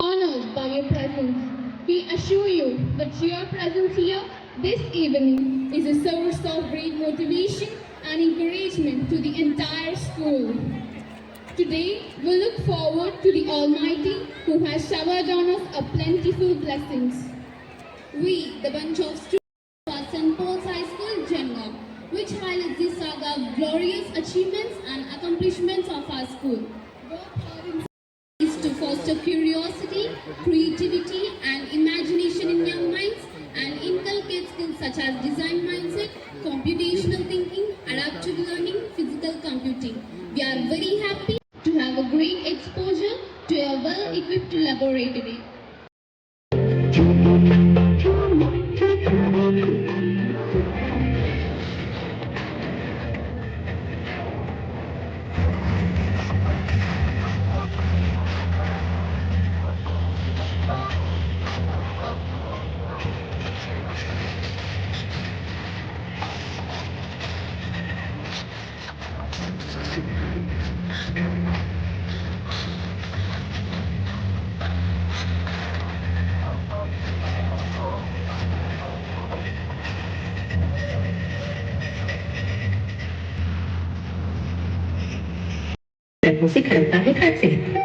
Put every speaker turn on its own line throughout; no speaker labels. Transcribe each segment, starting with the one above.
Honored by your presence, we assure you that your presence here this evening is a source of great motivation and encouragement to the entire school. Today, we look forward to the Almighty who has showered on us a plentiful blessings. We, the bunch of students at St. Paul's High School, Jenga, which highlights the saga of glorious achievements and accomplishments of our school, work hard in is to foster curiosity, creativity, and imagination in young minds and inculcate skills such as design mindset, computational thinking, adaptive learning, physical computing. We are very happy to have a great exposure to a well-equipped laboratory.
música cantante francesa.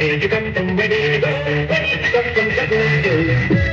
Where you come from, where do you go? Where you come from, where do you go?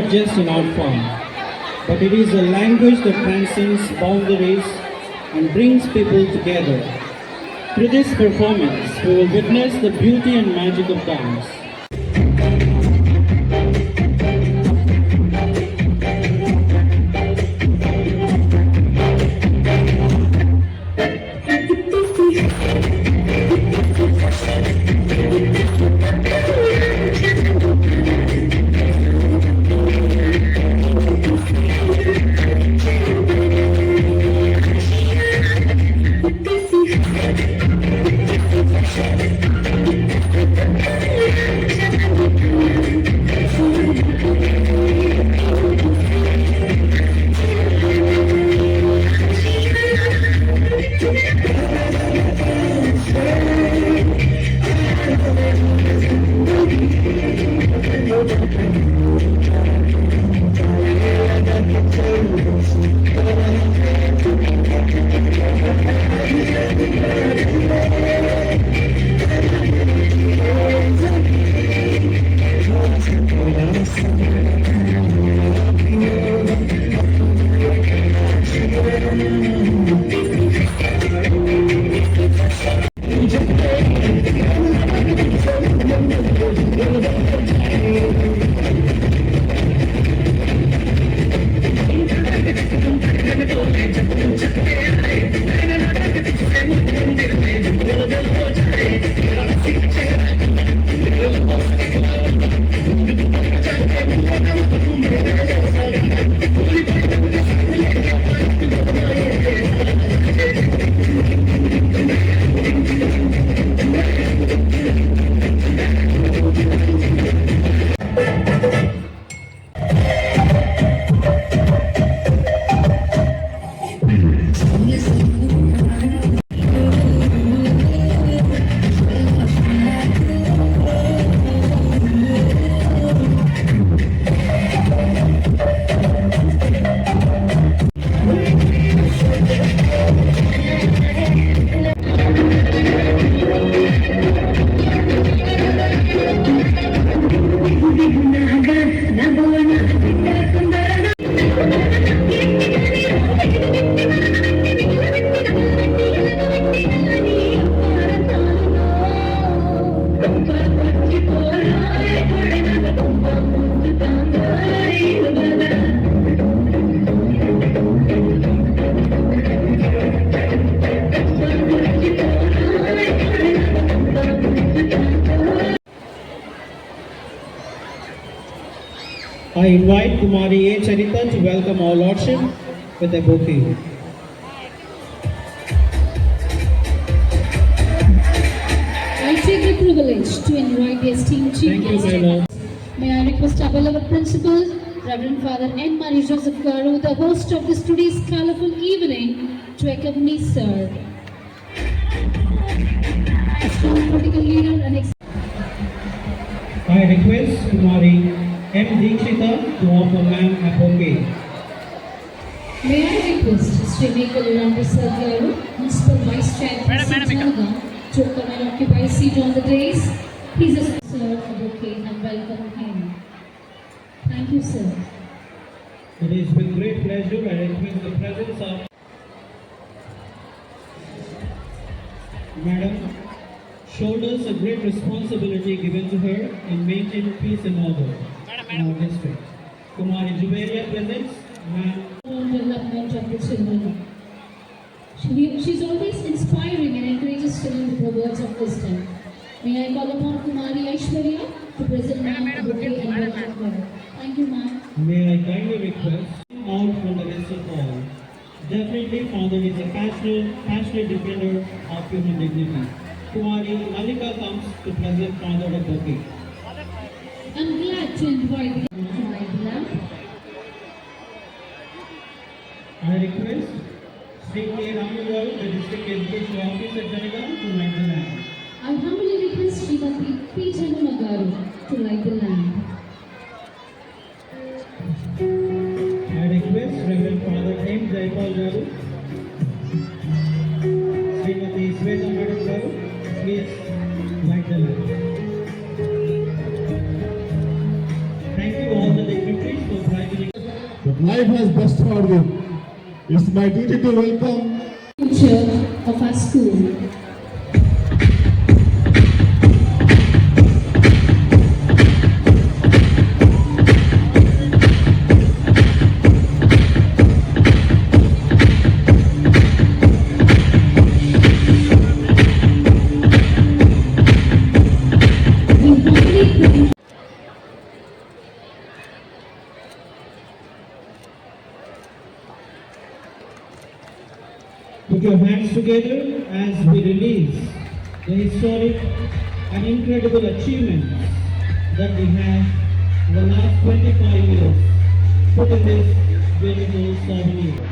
not just an art form, but it is a language that transcends boundaries and brings people together. Through this performance, we will witness the beauty and magic of dance. I invite Kumari A. Charita to welcome our Lordship with a bouquet.
I take the privilege to invite the esteemed chief
Thank you,
guest.
my lord.
May I request our beloved principal, Reverend Father N. Marie Joseph Garu, the host of this today's colorful evening, to accompany Sir. A strong political leader and
I request Kumari M. Dikshita to offer ma'am a bouquet.
May I request Sri Mekaluram Prasad Garu, Municipal Vice Chairman, to come and occupy a seat on the dais. Please serve a bouquet and welcome him. Thank you, sir.
It is with great pleasure I request the presence of Madam shoulders a great responsibility given to her in maintaining peace and order in our district. Kumari Juberia presents Ma'am.
Development of the children. She's always inspiring and encourages children with her words of wisdom. May I call upon Kumari Aishwarya to present ma'am a bouquet and welcome her. Thank you, ma'am.
May I kindly request out from the rest of all. Definitely Father is a passionate defender of human dignity. Kumari Malika comes to present Father a bouquet.
I'm glad to invite the lamp.
I request Sri K. Ramagal, the District Education Officer Janagan, to light the lamp.
I humbly request Srimati P. Janamagaru to light the lamp.
I request Reverend Father M. Jaipal Garu, Srimati Sweta Madam Garu, please light the lamp. Thank you all the dignitaries for
life has bestowed you. It's my duty to welcome
future of our school.
Put your hands together as we release the historic and incredible achievements that we have in the last 25 years put in this beautiful souvenir.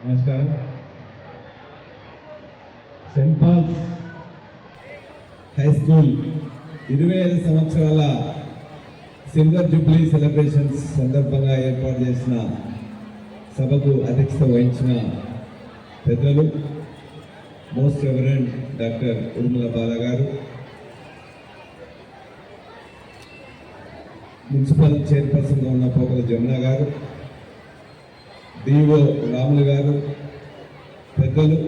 నమస్కారం. Saint Paul's high school 25 సంవత్సరాల silver Jubilee celebrations సందర్భంగా ఏర్పాటు చేసిన సభకు అధ్యక్షత వహించిన పెద్దలు most reverend doctor Urmila బాల గారు, మున్సిపల్ చైర్పర్సన్గా ఉన్న పోకల జమున గారు, డిఓ రాములు గారు, పెద్దలు,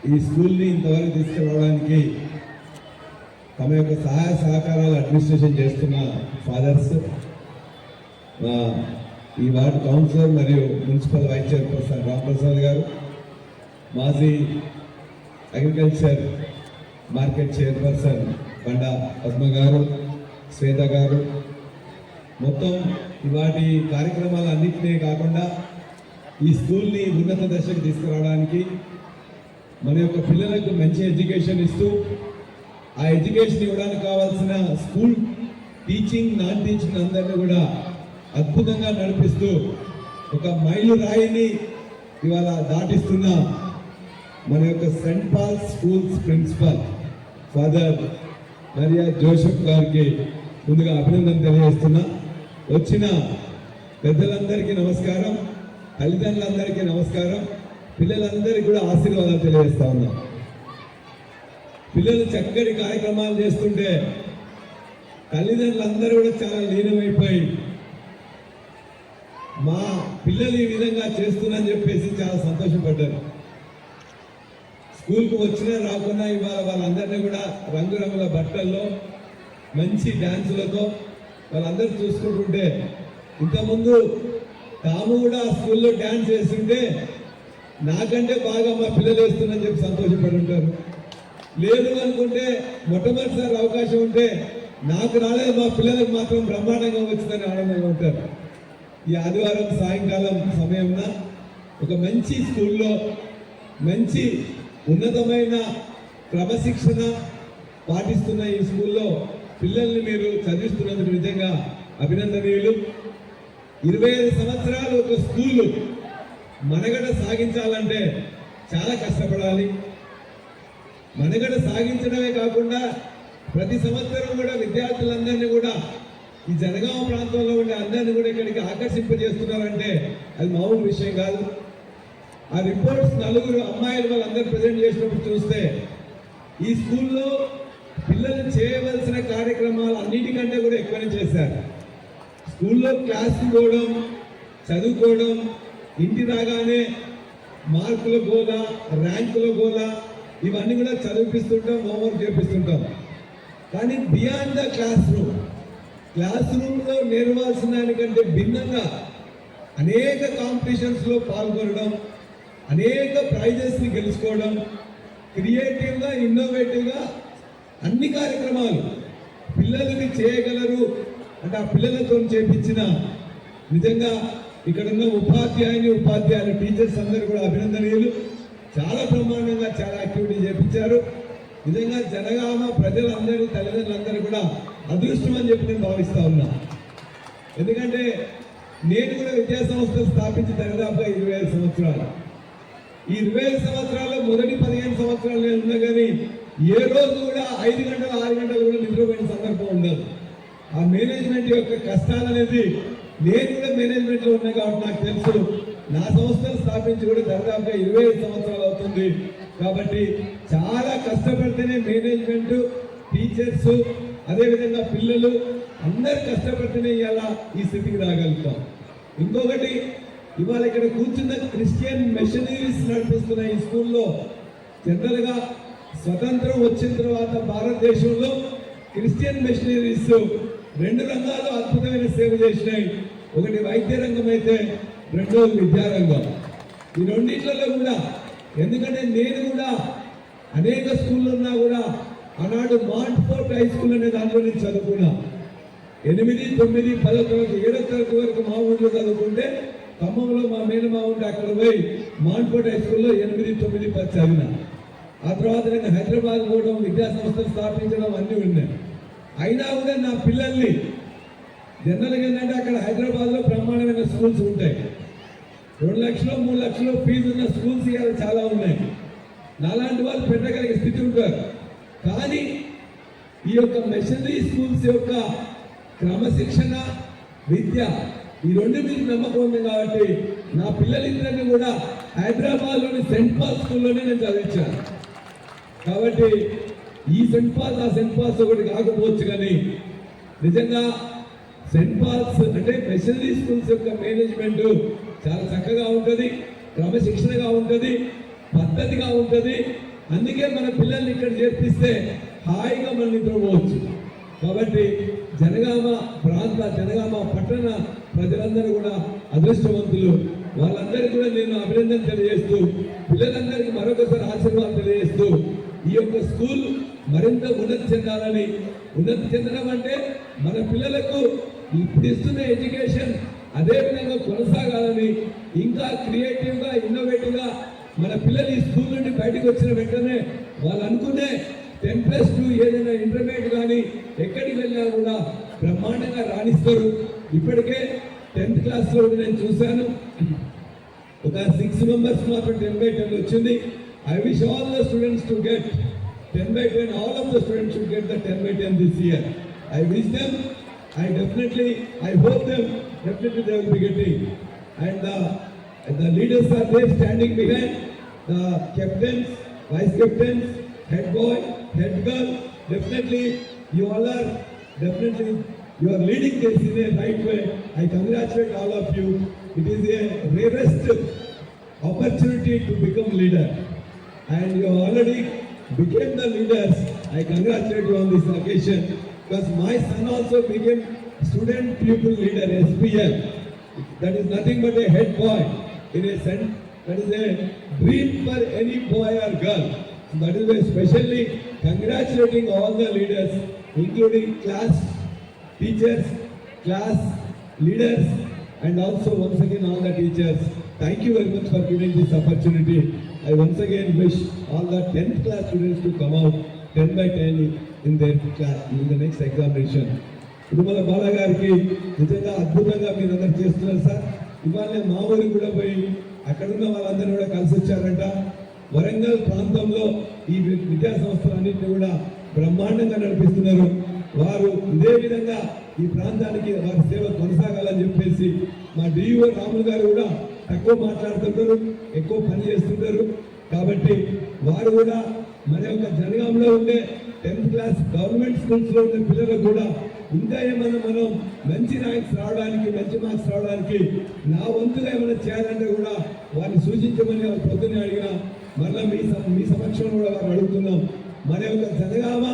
ఈ స్కూల్ని ఇంతవరకు తీసుకురావడానికి తమ యొక్క సహాయ సహకారాలు అడ్మినిస్ట్రేషన్ చేస్తున్న ఫాదర్స్, మా ఈ వార్డు కౌన్సిలర్ మరియు మున్సిపల్ వైస్ చైర్పర్సన్ రాంప్రసాద్ గారు, మాజీ అగ్రికల్చర్ మార్కెట్ చైర్పర్సన్ బండా పద్మ గారు, శ్వేత గారు, మొత్తం వాటి కార్యక్రమాలన్నింటినీ కాకుండా ఈ స్కూల్ని ఉన్నత దశకు తీసుకురావడానికి మన యొక్క పిల్లలకు మంచి ఎడ్యుకేషన్ ఇస్తూ ఆ ఎడ్యుకేషన్ ఇవ్వడానికి కావాల్సిన స్కూల్ టీచింగ్ నాన్ టీచింగ్ అందరినీ కూడా అద్భుతంగా నడిపిస్తూ ఒక మైలు రాయిని ఇవాళ దాటిస్తున్న మన యొక్క Saint Paul's School's principal Father Maria Joseph గారికి ముందుగా అభినందన తెలియజేస్తున్నా. వచ్చిన పెద్దలందరికీ నమస్కారం, తల్లిదండ్రులందరికీ నమస్కారం, పిల్లలందరికీ కూడా ఆశీర్వాదాలు తెలియజేస్తా ఉన్నా. పిల్లలు చక్కటి కార్యక్రమాలు చేస్తుంటే తల్లిదండ్రులందరూ కూడా చాలా లీనమైపోయి మా పిల్లలు ఈ విధంగా చేస్తున్నారని చెప్పేసి చాలా సంతోషపడ్డారు. స్కూల్కు వచ్చినా రాకున్నా ఇవాళ వాళ్ళందరినీ కూడా రంగురంగుల బట్టల్లో మంచి డ్యాన్సులతో వాళ్ళందరూ చూసుకుంటుంటే, ఇంతకుముందు తాము కూడా స్కూల్లో డ్యాన్స్ వేస్తుంటే నాకంటే బాగా మా పిల్లలు వేస్తున్నారని చెప్పి సంతోషపడి ఉంటారు. లేదు అనుకుంటే మొట్టమొదటిసారి అవకాశం ఉంటే నాకు రాలేదు, మా పిల్లలకు మాత్రం బ్రహ్మాండంగా వచ్చిందని ఆనందంగా ఉంటారు. ఈ ఆదివారం సాయంకాలం సమయంన ఒక మంచి స్కూల్లో మంచి ఉన్నతమైన క్రమశిక్షణ పాటిస్తున్న ఈ స్కూల్లో పిల్లల్ని మీరు చదివిస్తున్నందుకు నిజంగా అభినందనీయులు. 25 సంవత్సరాలు ఒక స్కూలు మనగడ సాగించాలంటే చాలా కష్టపడాలి. మనగడ సాగించడమే కాకుండా ప్రతి సంవత్సరం కూడా విద్యార్థులందరినీ కూడా ఈ జనగామ ప్రాంతంలో ఉండే అందరినీ కూడా ఇక్కడికి ఆకర్షింపజేస్తున్నారంటే అది మామూలు విషయం కాదు. ఆ రిపోర్ట్స్ నలుగురు అమ్మాయిలు వాళ్ళందరూ ప్రజెంట్ చేసినప్పుడు చూస్తే ఈ స్కూల్లో పిల్లలు చేయవలసిన కార్యక్రమాలు అన్నిటికంటే కూడా ఎక్కువనే చేశారు. స్కూల్లో క్లాస్కి పోవడం, చదువుకోవడం, ఇంటి రాగానే మార్కుల గోల, ర్యాంకుల గోల, ఇవన్నీ కూడా చదివిపిస్తుంటాం, హోంవర్క్ చేపిస్తుంటాం. కానీ బియాండ్ ద క్లాస్ రూమ్లో నేర్వాల్సిన దానికంటే భిన్నంగా అనేక కాంపిటీషన్స్లో పాల్గొనడం, అనేక ప్రైజెస్ని గెలుచుకోవడం, క్రియేటివ్గా ఇన్నోవేటివ్గా అన్ని కార్యక్రమాలు పిల్లలకి చేయగలరు అంటే ఆ పిల్లలతో చేపించిన నిజంగా ఇక్కడ ఉన్న ఉపాధ్యాయులు టీచర్స్ అందరూ కూడా అభినందనీయులు. చాలా బ్రహ్మాండంగా చాలా యాక్టివిటీ చేపించారు. నిజంగా జనగామ ప్రజలందరి తల్లిదండ్రులందరూ కూడా అదృష్టం అని చెప్పి నేను భావిస్తా ఉన్నా. ఎందుకంటే నేను కూడా విద్యా సంస్థలు స్థాపించి దాదాపుగా 25 సంవత్సరాలు. ఈ 25 సంవత్సరాల్లో మొదటి 15 సంవత్సరాలు నేను ఉన్నా కానీ ఏ రోజు కూడా 5 గంటలు 6 గంటలు కూడా నిద్రపోయిన సందర్భం ఉండదు. ఆ మేనేజ్మెంట్ యొక్క కష్టాలు అనేది నేను కూడా మేనేజ్మెంట్లో ఉన్నా కాబట్టి నాకు తెలుసు. నా సంస్థలు స్థాపించి కూడా దాదాపుగా 25 సంవత్సరాలు అవుతుంది. కాబట్టి చాలా కష్టపడితేనే మేనేజ్మెంట్, టీచర్స్, అదేవిధంగా పిల్లలు అందరు కష్టపడితేనే ఇవాళ ఈ స్థితికి రాగలుగుతాం. ఇంకొకటి, ఇవాళ ఇక్కడ కూర్చున్న క్రిస్టియన్ మిషనరీస్ నడిపిస్తున్న ఈ స్కూల్లో జనరల్గా స్వతంత్రం వచ్చిన తర్వాత భారతదేశంలో క్రిస్టియన్ మిషనరీస్ 2 రంగాల్లో అద్భుతమైన సేవ చేసినాయి. ఒకటి వైద్య రంగం అయితే, రెండోది విద్యారంగం. ఈ రెండింటిలో కూడా, ఎందుకంటే నేను కూడా అనేక స్కూళ్ళు ఉన్నా కూడా ఆనాడు మాంట్ఫోర్ట్ హై స్కూల్ అనే దాంట్లో నేను చదువుకున్నా. 8, 9, 10 తరగతి 7వ తరగతి వరకు మా ఊళ్ళో చదువుకుంటే ఖమ్మంలో మా మేనమా ఉంటే అక్కడ పోయి మాంట్ఫోర్ట్ హై స్కూల్లో 8, 9, 10 చదివిన. ఆ తర్వాత నేను హైదరాబాద్ పోవడం, విద్యా సంస్థలు స్థాపించడం అన్నీ ఉన్నాయి. అయినా కూడా నా పిల్లల్ని జనరల్గా ఏంటంటే అక్కడ హైదరాబాద్లో బ్రహ్మాండమైన స్కూల్స్ ఉంటాయి. 2 లక్షలు 3 లక్షలు ఫీజు ఉన్న స్కూల్స్ ఇవాళ చాలా ఉన్నాయి. నాలాంటి వాళ్ళు పెట్టగలిగే స్థితి ఉంటారు. కానీ ఈ యొక్క మిషనరీ స్కూల్స్ యొక్క క్రమశిక్షణ, విద్య, ఈ రెండు మీద నమ్మకం ఉంది కాబట్టి నా పిల్లలిద్దరిని కూడా హైదరాబాద్లోని సెంట్ పాల్ స్కూల్లోనే నేను చదివించాను. కాబట్టి ఈ సెంట్ పాల్స్ ఆ సెంట్ పాల్స్ ఒకటి కాకపోవచ్చు, కానీ నిజంగా సెంట్ పాల్స్ అంటే మిషనరీ స్కూల్స్ యొక్క మేనేజ్మెంట్ చాలా చక్కగా ఉంటుంది, క్రమశిక్షణగా ఉంటుంది, పద్ధతిగా ఉంటుంది. అందుకే మన పిల్లల్ని ఇక్కడ చేర్పిస్తే హాయిగా మనం నిద్రపోవచ్చు. కాబట్టి జనగామ ప్రాంత, జనగామ పట్టణ ప్రజలందరూ కూడా అదృష్టవంతులు. వాళ్ళందరికీ కూడా నేను అభినందన తెలియజేస్తూ, పిల్లలందరికీ మరొకసారి ఆశీర్వాదం తెలియజేస్తూ, ఈ యొక్క స్కూల్ మరింత ఉన్నతి చెందాలని, ఉన్నతి చెందడం అంటే మన పిల్లలకు ఇప్పుడు ఇస్తున్న ఎడ్యుకేషన్ అదే విధంగా కొనసాగాలని, ఇంకా క్రియేటివ్గా, ఇన్నోవేటివ్గా మన పిల్లలు ఈ స్కూల్ నుండి బయటకు వచ్చిన వెంటనే వాళ్ళు అనుకునే 10+2 ఏదైనా ఇంటర్మీడియట్ కానీ ఎక్కడికి వెళ్ళినా కూడా బ్రహ్మాండంగా రాణిస్తారు. ఇప్పటికే 10th క్లాస్లో నేను చూశాను, ఒక 6 మెంబర్స్ మాత్రం 10/10 వచ్చింది. I wish all the students to get 10/10. All of the students should get the 10/10 this year. I wish them, I hope them, definitely they will be getting. And the leaders are there standing behind, the captains, vice captains, head boy, head girl. Definitely you all are, you are leading this in a right way. I congratulate all of you. It is a rarest opportunity to become leader, and you already became the leaders. I congratulate you on this occasion, because my son also became student pupil leader, SPL. That is nothing but a head boy in a sense. That is a dream for any boy or girl. So that is why especially congratulating all the leaders, including class teachers, class leaders, and also once again all the teachers. Thank you very much for giving this opportunity. I once again wish all the 10th class students to come out 10/10 in their class in the next examination. Tirumala Bala గారికి నిజంగా అద్భుతంగా మీరు అందరు చేస్తున్నారు sir. ఇవాళ మా ఊరికి కూడా పోయి అక్కడున్న వాళ్ళందరూ కూడా కలిసి వచ్చారంట. వరంగల్ ప్రాంతంలో ఈ విద్యా సంస్థలన్నింటినీ కూడా బ్రహ్మాండంగా నడిపిస్తున్నారు. వారు ఇదే విధంగా ఈ ప్రాంతానికి వారి సేవ కొనసాగాలని చెప్పేసి మా డిఈఓ రాములు గారు కూడా తక్కువ మాట్లాడుతుంటారు, ఎక్కువ పని చేస్తుంటారు. కాబట్టి వారు కూడా మన యొక్క జనగాంలో ఉండే 10th క్లాస్ గవర్నమెంట్ స్కూల్స్లో ఉండే పిల్లలకు కూడా ఇంకా ఏమైనా మనం మంచి ర్యాంక్స్ రావడానికి, మంచి మార్క్స్ రావడానికి నా వంతుగా ఏమైనా చేయాలంటే కూడా వారిని సూచించమని వారు పొద్దున్నే అడిగిన మళ్ళీ మీ సమక్షంలో కూడా వారు అడుగుతున్నాం. మన యొక్క జనగామ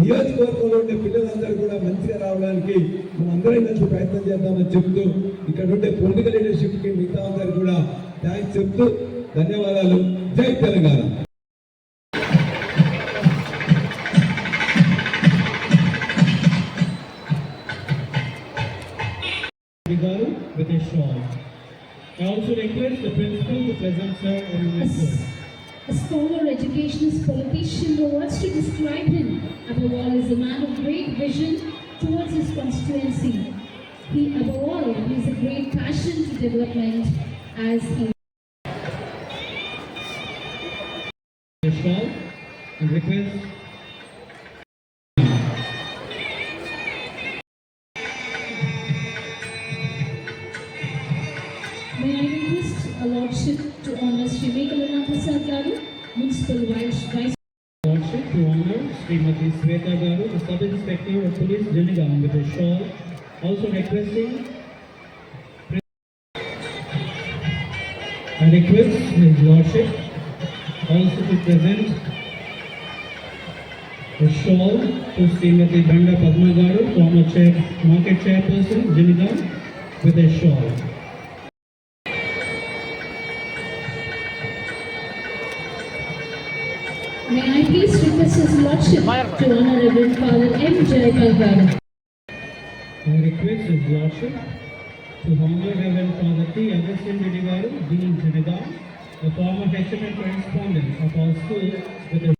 నియోజకవర్గంలో ఉండే పిల్లలందరూ కూడా మంచిగా రావడానికి మనం అందరం కలిసి ప్రయత్నం చేద్దామని చెప్తూ, ఇక్కడ ఉండే పొలిటికల్ లీడర్షిప్కి మిగతా అందరికి కూడా థ్యాంక్స్ చెప్తూ ధన్యవాదాలు. జై Telangana.
With a shawl. I also request the principal to present sir and Mr.
A scholar, educationist, politician who wants to describe him above all as a man of great vision towards his constituency. He, above all, has a great passion to development as he
The shawl and request
May I request a lordship to honor Sri Venkatana Prasad Garu, Municipal Vice
Lordship to honor Srimati Sweta Garu, the Sub Inspector of Police, Jilligam, with a shawl. Also requesting I request His Lordship also to present a shawl to Srimati Banda Padma Garu, former Market Chairperson, Jilligam, with a shawl.
May I please request His Lordship to honor Reverend Father M. Jayapal Garu.
I request His Lordship to honor Reverend Father T. Agustin Reddy Garu, Dean Jilligam, a former HMN correspondent of our school, with a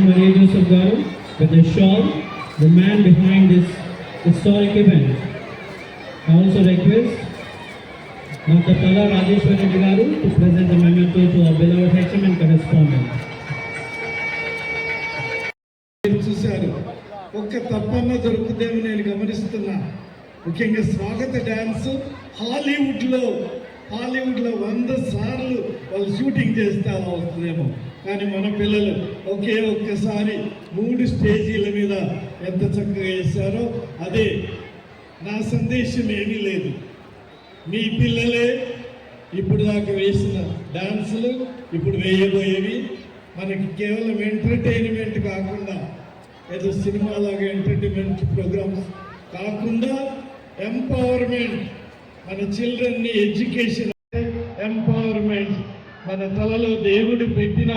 Maria Joseph Garu, with a shawl, the man behind this historic event. I also request Dr. Pala Rajeshwar Reddy Garu to present the memento to our beloved HMN correspondent.
చూశారు ఒక్క తప్పన్న దొరుకుతుందేమో నేను గమనిస్తున్నా. ముఖ్యంగా స్వాగత dance హాలీవుడ్లో 100 సార్లు వాళ్ళు shooting చేస్తే అలా వస్తుందేమో, కానీ మన పిల్లలు ఒక్కసారి 3 స్టేజీల మీద ఎంత చక్కగా వేశారో. అదే నా సందేశం ఏమీ లేదు, మీ పిల్లలే ఇప్పుడు దాకా వేసిన డాన్సులు ఇప్పుడు వేయబోయేవి మనకి కేవలం ఎంటర్టైన్మెంట్ కాకుండా, ఏదో సినిమాలాగా ఎంటర్టైన్మెంట్ ప్రోగ్రామ్స్ కాకుండా ఎంపవర్మెంట్, మన చిల్డ్రన్ని ఎడ్యుకేషన్ ఎంపవర్మెంట్, మన తలలో దేవుడు పెట్టిన